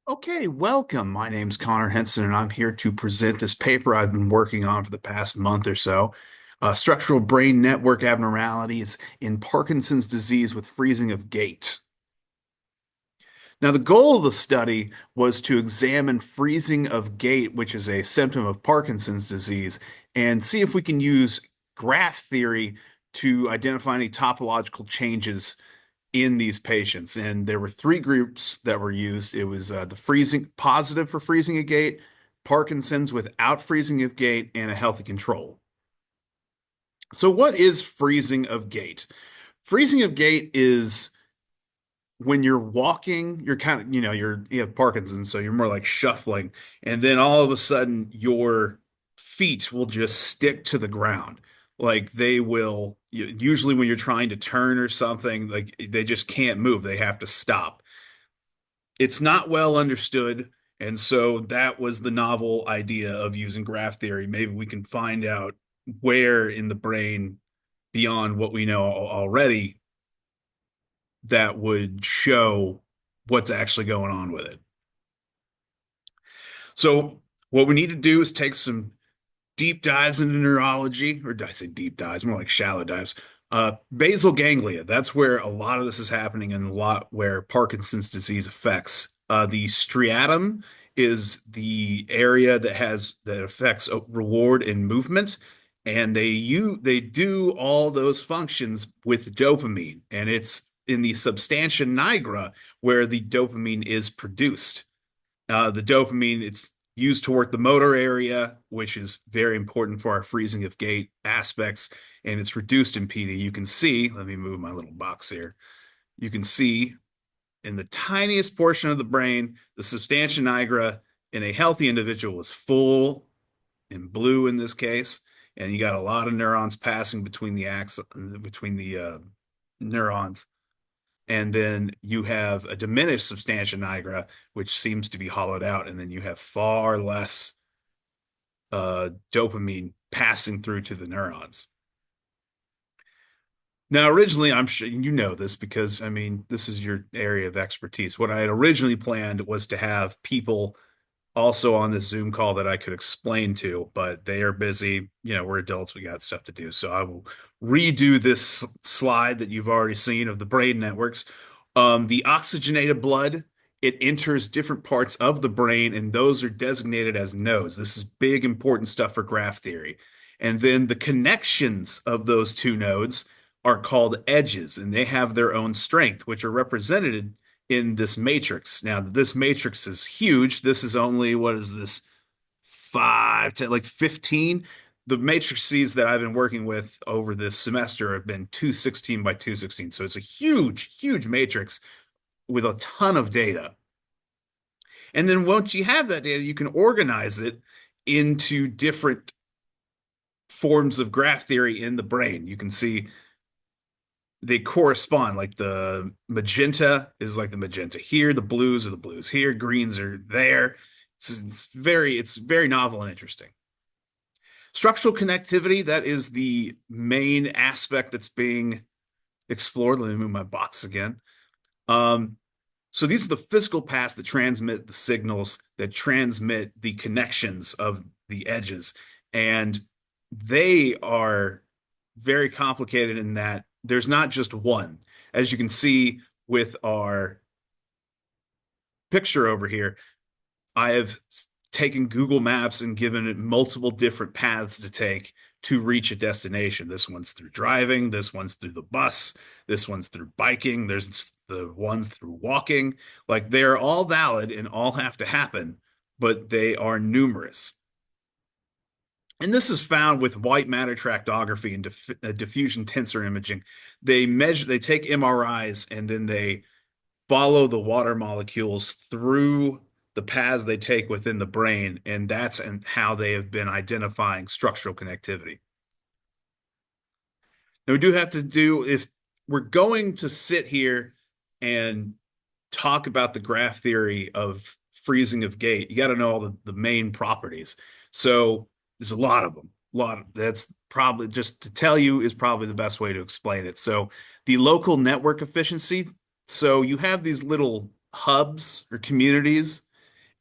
Okay, welcome. My name's Connor Henson, and I'm here to present this paper I've been working on for the past month or so. Structural brain network abnormalities in Parkinson's disease with freezing of gait. Now, the goal of the study was to examine freezing of gait, which is a symptom of Parkinson's disease, and see if we can use graph theory to identify any topological changes in these patients. And there were three groups that were used. It was the freezing positive for freezing of gait, Parkinson's without freezing of gait, and a healthy control. So, what is freezing of gait? Freezing of gait is when you're walking, you're kind of, you have Parkinson's, so you're more like shuffling, and then all of a sudden your feet will just stick to the ground. Like they will, usually when you're trying to turn or something, like they just can't move. They have to stop. It's not well understood, and so that was the novel idea of using graph theory. Maybe we can find out where in the brain, beyond what we know already, that would show what's actually going on with it. So what we need to do is take some deep dives into neurology, or did I say deep dives? More like shallow dives. Basal ganglia, that's where a lot of this is happening and a lot where Parkinson's disease affects. The striatum is the area that affects reward and movement, and they do all those functions with dopamine, and it's in the substantia nigra where the dopamine is produced. The dopamine, it's used to work the motor area, which is very important for our freezing of gait aspects, and it's reduced in PD. You can see, let me move my little box here. You can see in the tiniest portion of the brain, the substantia nigra in a healthy individual is full and blue in this case, and you got a lot of neurons passing between the neurons, and then you have a diminished substantia nigra, which seems to be hollowed out, and then you have far less dopamine passing through to the neurons. Now, originally, I'm sure you know this because, I mean, this is your area of expertise. What I had originally planned was to have people also on this Zoom call that I could explain to, but they are busy. You know, we're adults, we got stuff to do. So I will redo this slide that you've already seen of the brain networks. The oxygenated blood, it enters different parts of the brain, and those are designated as nodes. This is big, important stuff for graph theory. And then the connections of those two nodes are called edges, and they have their own strength, which are represented in this matrix. Now, this matrix is huge. This is only, what is this, 5 to like 15? The matrices that I've been working with over this semester have been 216 by 216. So it's a huge, huge matrix with a ton of data. And then once you have that data, you can organize it into different forms of graph theory in the brain. You can see they correspond. Like the magenta is like the magenta here, the blues are the blues here, greens are there. It's very novel and interesting. Structural connectivity, that is the main aspect that's being explored. Let me move my box again. Um, so these are the physical paths that transmit the signals, that transmit the connections of the edges. And they are very complicated in that there's not just one. As you can see with our picture over here, I have taken Google Maps and given it multiple different paths to take to reach a destination. This one's through driving, this one's through the bus, this one's through biking, there's the ones through walking. Like they're all valid and all have to happen, but they are numerous. And this is found with white matter tractography and diffusion tensor imaging. They take MRIs and then they follow the water molecules through the paths they take within the brain, and that's how they have been identifying structural connectivity. Now, we do have to do, if we're going to sit here and talk about the graph theory of freezing of gait, you got to know all the main properties. So there's a lot of them. A lot of that's probably just to tell you is probably the best way to explain it. So the local network efficiency. So you have these little hubs or communities,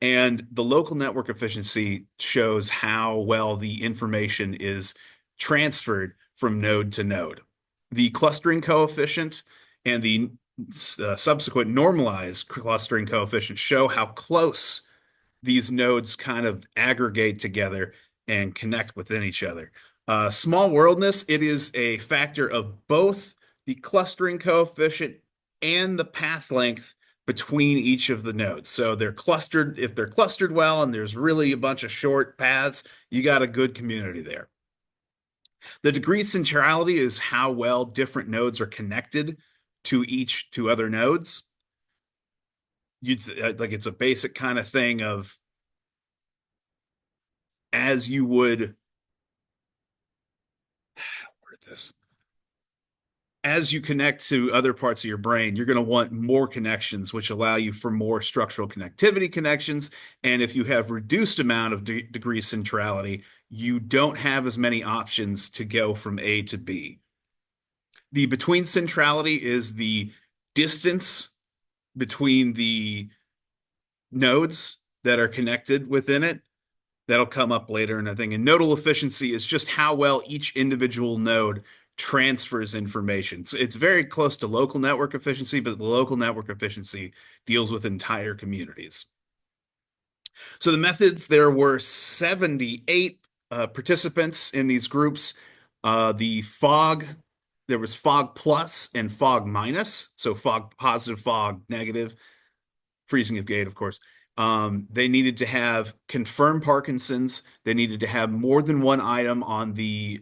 And the local network efficiency shows how well the information is transferred from node to node. The clustering coefficient and the subsequent normalized clustering coefficient show how close these nodes kind of aggregate together and connect within each other. Small worldness, it is a factor of both the clustering coefficient and the path length between each of the nodes. So they're clustered, if they're clustered well and there's really a bunch of short paths, you got a good community there. The degree centrality is how well different nodes are connected to other nodes. You like it's a basic kind of thing of as you would word this as you connect to other parts of your brain, you're going to want more connections, which allow you for more structural connectivity connections. And if you have reduced amount of degree centrality, you don't have as many options to go from A to B. The between centrality is the distance between the nodes that are connected within it. That'll come up later in a thing. And nodal efficiency is just how well each individual node transfers information. So it's very close to local network efficiency, but the local network efficiency deals with entire communities. So the methods, there were 78 participants in these groups. The fog, there was fog plus and fog minus. So fog positive, fog negative, freezing of gait, of course. They needed to have confirmed Parkinson's. They needed to have more than one item on the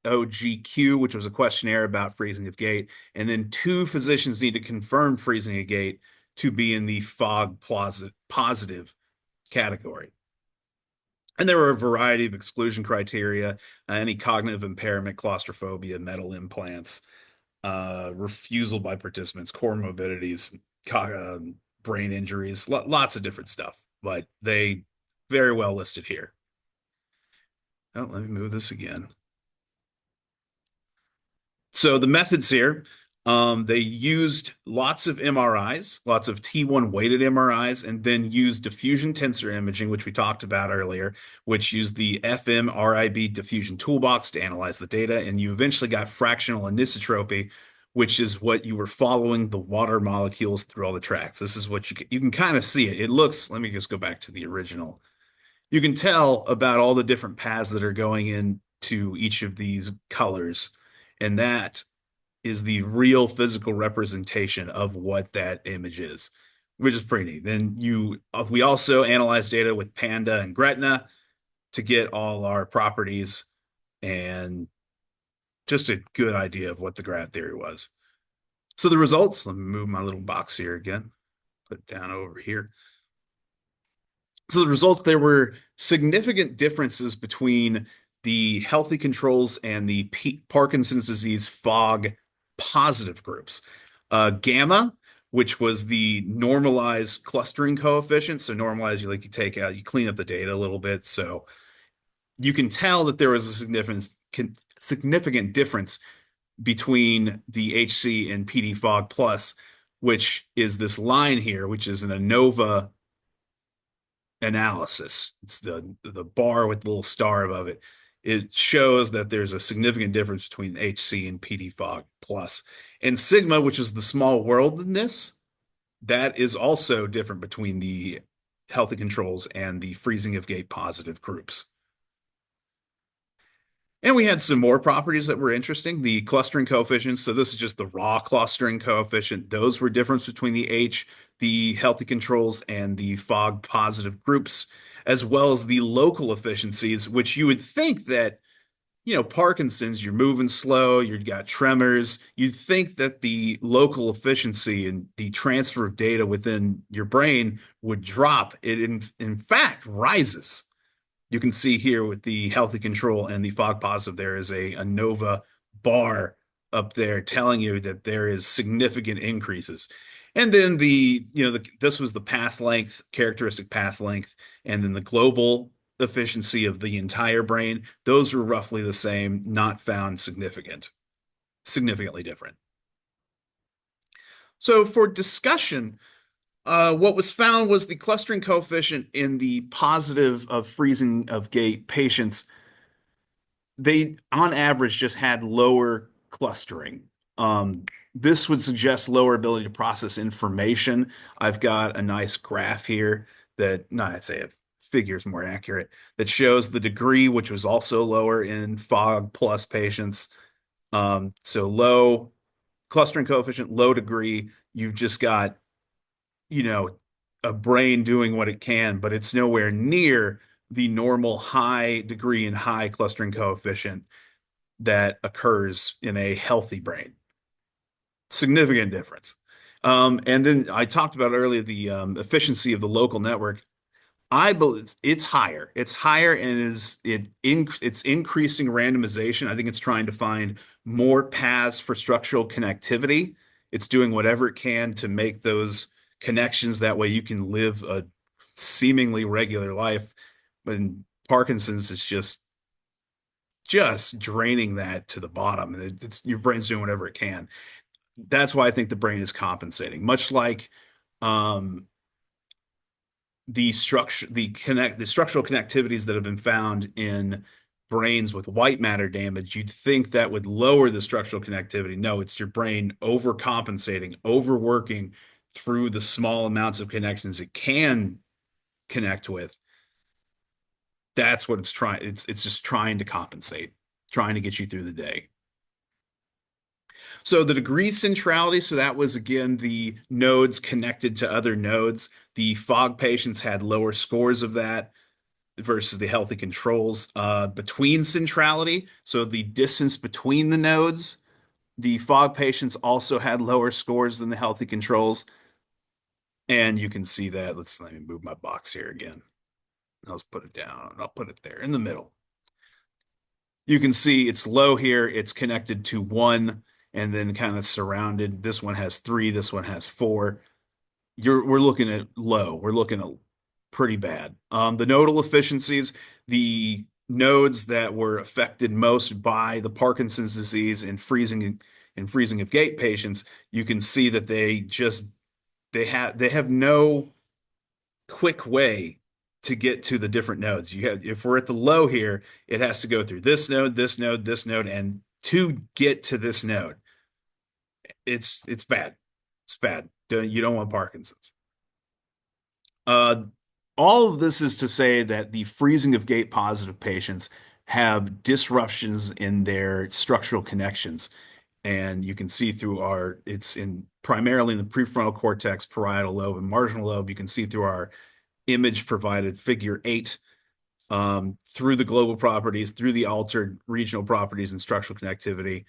FOGQ, which was a questionnaire about freezing of gait. And then two physicians need to confirm freezing of gait to be in the fog positive category. And there were a variety of exclusion criteria, any cognitive impairment, claustrophobia, metal implants, refusal by participants, core morbidities, brain injuries, lots of different stuff, but they very well listed here. Oh, let me move this again. So the methods here, they used lots of MRIs, lots of T1 weighted MRIs, and then used diffusion tensor imaging, which we talked about earlier, which used the fMRIB diffusion toolbox to analyze the data. And you eventually got fractional anisotropy, which is what you were following the water molecules through all the tracks. This is what you can kind of see it. It looks, let me just go back to the original. You can tell about all the different paths that are going into each of these colors. And that is the real physical representation of what that image is, which is pretty neat. Then we also analyze data with Panda and Gretna to get all our properties and just a good idea of what the graph theory was. So the results, let me move my little box here again, put it down over here. So the results, there were significant differences between the healthy controls and the Parkinson's disease fog positive groups. Gamma, which was the normalized clustering coefficient. So normalized, you clean up the data a little bit. So you can tell that there was a significant difference between the HC and PD fog plus, which is this line here, which is an ANOVA analysis. It's the bar with the little star above it. It shows that there's a significant difference between HC and PD fog plus. And sigma, which is the small worldness, that is also different between the healthy controls and the freezing of gait positive groups. And we had some more properties that were interesting. The clustering coefficients. So this is just the raw clustering coefficient. Those were difference between the healthy controls, and the fog positive groups, as well as the local efficiencies, which you would think that, Parkinson's, you're moving slow, you've got tremors. You'd think that the local efficiency and the transfer of data within your brain would drop. It in fact rises. You can see here with the healthy control and the fog positive, there is a ANOVA bar up there telling you that there is significant increases. And then this was the path length, characteristic path length, and then the global efficiency of the entire brain. Those were roughly the same, not found significantly different. So for discussion, What was found was the clustering coefficient in the positive of freezing of gait patients. They, on average, just had lower clustering. This would suggest lower ability to process information. I've got a nice graph here that, no, I'd say a figure is more accurate, that shows the degree, which was also lower in fog plus patients. So low clustering coefficient, low degree. You've just got, you know, a brain doing what it can, but it's nowhere near the normal high degree and high clustering coefficient that occurs in a healthy brain. Significant difference. And then I talked about earlier the efficiency of the local network. I believe it's higher. It's higher and it's increasing randomization. I think it's trying to find more paths for structural connectivity. It's doing whatever it can to make those connections. That way you can live a seemingly regular life. And Parkinson's is just draining that to the bottom. And it's your brain's doing whatever it can. That's why I think the brain is compensating, much like um, the structural connectivities that have been found in brains with white matter damage. You'd think that would lower the structural connectivity. No, it's your brain overcompensating, overworking through the small amounts of connections it can connect with. That's what it's trying. It's just trying to compensate, trying to get you through the day. So the degree centrality, so that was again the nodes connected to other nodes. The fog patients had lower scores of that versus the healthy controls. Between centrality, so the distance between the nodes, the fog patients also had lower scores than the healthy controls. And you can see that. Let me move my box here again. Let's put it down. I'll put it there in the middle. You can see it's low here. It's connected to one and then kind of surrounded. This one has three. This one has four. We're looking at low. We're looking at pretty bad. The nodal efficiencies, the nodes that were affected most by the Parkinson's disease and freezing of gait patients, you can see that they have no quick way to get to the different nodes. If we're at the low here, it has to go through this node, this node, this node, and to get to this node, it's bad. It's bad. You don't want Parkinson's. Uh, all of this is to say that the freezing of gate positive patients have disruptions in their structural connections. And you can see through it's in primarily in the prefrontal cortex, parietal lobe, and marginal lobe. You can see through our image provided figure 8 through the global properties, through the altered regional properties and structural connectivity.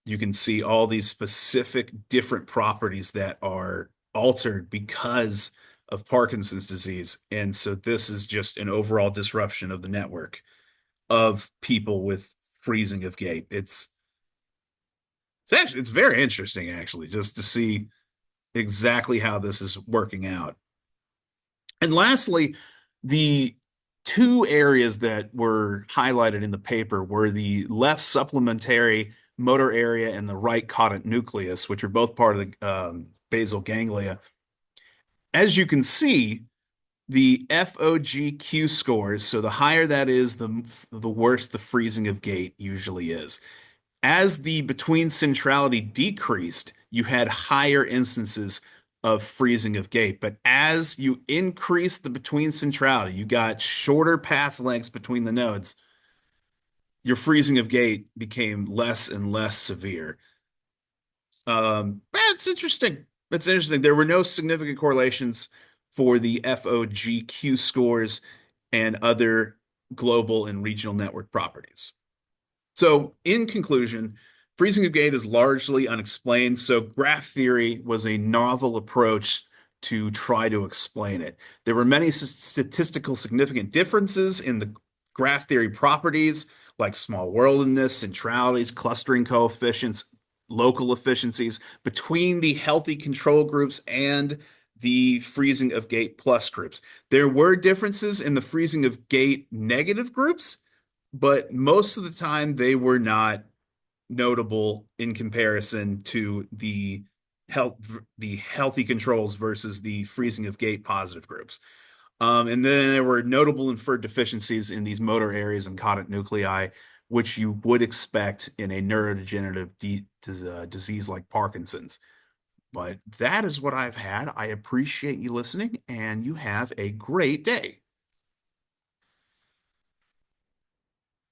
You can see all these specific different properties that are altered because of Parkinson's disease. And so this is just an overall disruption of the network of people with freezing of gait. It's very interesting actually just to see exactly how this is working out. And lastly, the two areas that were highlighted in the paper were the left supplementary motor area and the right caudate nucleus, which are both part of the basal ganglia. As you can see, the FOGQ scores, so the higher that is, the worse the freezing of gait usually is. As the between centrality decreased, you had higher instances of freezing of gait. But as you increase the between centrality, you got shorter path lengths between the nodes, your freezing of gait became less and less severe. It's interesting. It's interesting. There were no significant correlations for the FOGQ scores and other global and regional network properties. So, in conclusion, freezing of gait is largely unexplained. So, graph theory was a novel approach to try to explain it. There were many statistical significant differences in the graph theory properties, like small worldedness, centralities, clustering coefficients, local efficiencies between the healthy control groups and the freezing of gait plus groups. There were differences in the freezing of gait negative groups, but most of the time they were not notable in comparison to the health the healthy controls versus the freezing of gait positive groups. And then there were notable inferred deficiencies in these motor areas and caudate nuclei, which you would expect in a neurodegenerative disease like Parkinson's. But that is what I've had. I appreciate you listening, and you have a great day.